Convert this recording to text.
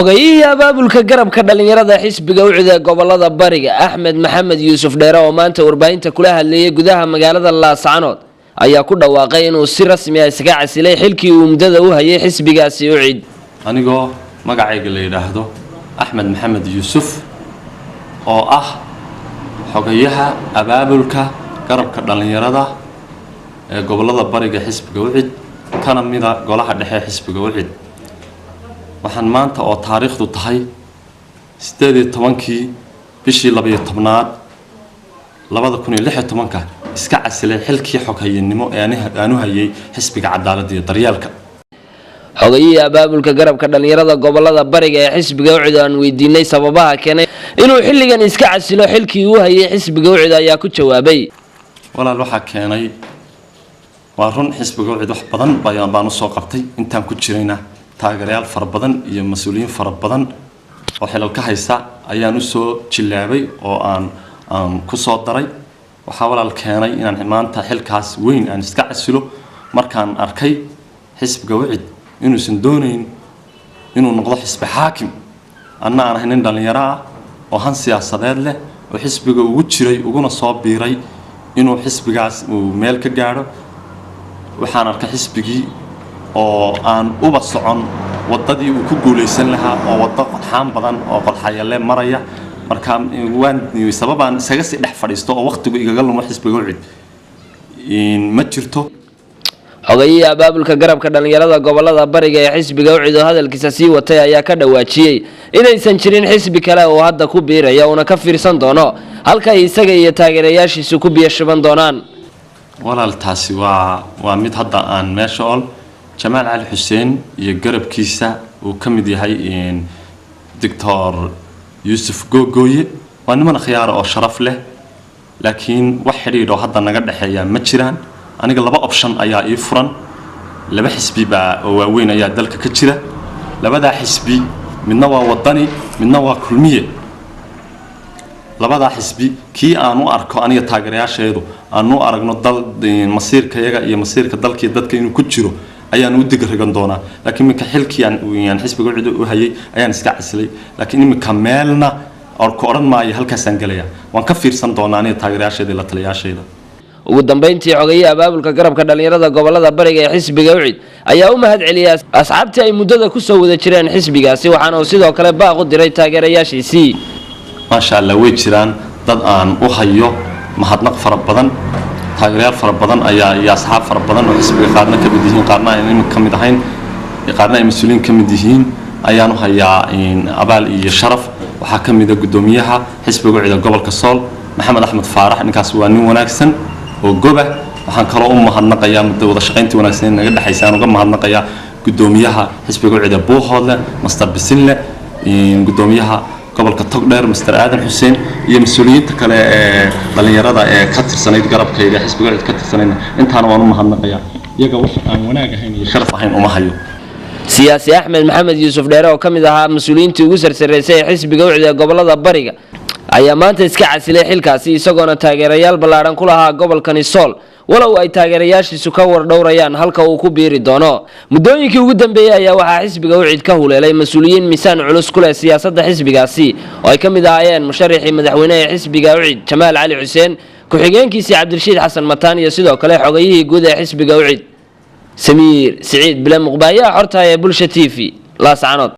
xogeeyihii abaabulka garabka dhalinyarada xisbiga u cida gobolada bariga Axmed Maxamed Yuusuf Dheere oo maanta warbaahinta kula hadlayay gudaha magaalada Laascaanood ayaa ku dhawaaqay inuu si rasmi ah isaga casilay xilkii uu mudada u hayay xisbigaasi u cid anigoo magacayga la yiraahdo Axmed Maxamed Yuusuf oo ah xogeeyaha abaabulka garabka dhalinyarada ee gobolada bariga xisbiga u cid kana mid ah golaha dhexe xisbiga u cid waxaan maanta oo taariikhdu tahay 18kii bishii 12aad 2016 iska casilay xilkii xoghaynimo ee aanu hayay xisbiga cadaaladda iyo daryeelka xogeeyihii abaabulka garabka dhalinyarada gobolada bariga ee xisbiga u cid aan weydiinay sababaha keenay inuu xilligan iska casilo xilkii uu hayay xisbiga u cid ayaa ku jawaabay walaal waxa keenay waa run xisbiga u cid wax badan baan u soo qabtay intaan ku jirayna taageerayaal fara badan iyo mas'uuliyiin fara badan oo xilal ka haysta ayaan u soo jilaabay oo aan ku soo daray waxa walaal keenay inaan maanta xilkaas weyn aan iska casilo markaan arkay xisbiga u cid inuusan doonayn inuu noqdo xisbi xaakim anna aan ahayn dhalinyaro ah oo han siyaasadeed leh oo xisbiga ugu jiray uguna soo biiray inuu xisbigaas uu meel ka gaaro waxaan arkay xisbigii oo aan uba socon wadadii uu ku guuleysan lahaa oo wada qodxaan badan oo qodxayale maraya marka waan sababaan isaga si dhex fadhiisto oo waqtigu igaga lumo xisbiga u cid ma jirto xogeeyihii abaabulka garabka dhalinyarada gobolada bariga ee xisbiga u cid oo hadalkiisa sii watay ayaa ka dhawaajiyay inaysan jirin xisbi kale oo hadda ku biiraya una ka fiirsan doono halka isaga iyo taageerayaashiisu ku biyashaban doonaan walaal taasi waa mid hadda aan meesha ol Jamaal Ali Xuseen iyo garabkiisa uu ka mid yahay Dr. Yuusuf Gogoye waa niman khiyaar oo sharaf leh laakiin wax xiriir oo hadda naga dhaxeeya ma jiraan aniga laba option ayaa ii furan laba xisbi oo waaweyn ayaa dalka ka jira labada xisbi midna waa wadani midna waa kulmiye labada xisbi kii aan u arko aniga taageerayaasheedu aan u aragno dal masiirkayaga iyo masiirka dalka dadka inuu ku jiro ayaan u digrigan doonaa laakiin minka xilkii aan xisbiga u cid u hayay ayaan iska casilay laakiin minka meelna oo oran maayo halkaas aan galaya waan ka fiirsan doonaa aniga taageerayaasheeda la taliyaasheeda ugu dambeyntii xogeeyihii abaabulka garabka dhalinyarada gobolada bariga ee xisbiga u cid ayaa u mahad celiyay asxaabtii ay muddada ku soo wada jireen xisbigaasi waxaana uu sidoo kale baaq u diray taageerayaashiisii maasha Allah way jiraan dad aan u hayo mahadnaq fara badan taageerayaal fara badan ayaa asxaab fara badan oo xisbiga qaarna ka mid yihiin qaarna ay ka mid ahayn qaarna ay mas'uuliyiin ka mid yihiin ayaan u hayaa abaal iyo sharaf waxa ka mid ah gudoomiyaha xisbiga u cid gobolka Sool Maxamed Axmed Faarax ninkaas waa nin wanaagsan oo goba waxaan kala u mahadnaqayaa muddo wada shaqayntii wanaagsan naga dhaxaysa aan uga mahadnaqayaa gudoomiyaha xisbiga u cid Buuhoodle Master Bisinle gudoomiyaha gobolka Togdheer Master Aadan Xuseen iyo mas'uuliyiinta kale ee dhalinyarada ee ka tirsanayd garabkayga xisbiga cid ka tirsanayna intaana waan u mahadnaqayaa iyaga wax aan wanaag ahayn iyo sharaf ahayn uma hayo siyaasi Axmed Maxamed Yuusuf Dheere oo kamid ahaa mas'uuliyiintii ugu sarsareysay ee xisbiga u cid gobolada bariga ayaa maanta iska casilay xilkaasi isagoona taageerayaal ballaaran ku lahaa gobolkani Sool walow ay taageerayaashiisu ka war dhowrayaan halka uu ku biiri doono muddooyinkii ugu dambeeyay ayaa waxaa xisbiga u cid ka huleelay mas'uuliyiin miisaan culus ku leh siyaasadda xisbigaasi oo ay ka mid ahaayeen musharaxii madaxweynaha xisbiga u cid Jamaal Ali Xuseen ku-xigeenkiisii Cabdirashiid Xasan Mataan iyo sidoo kale xogeeyihii guud ee xisbiga u cid Samiir Saciid Bila Muqbaaya xorta ee Bulsha TV Laascaanood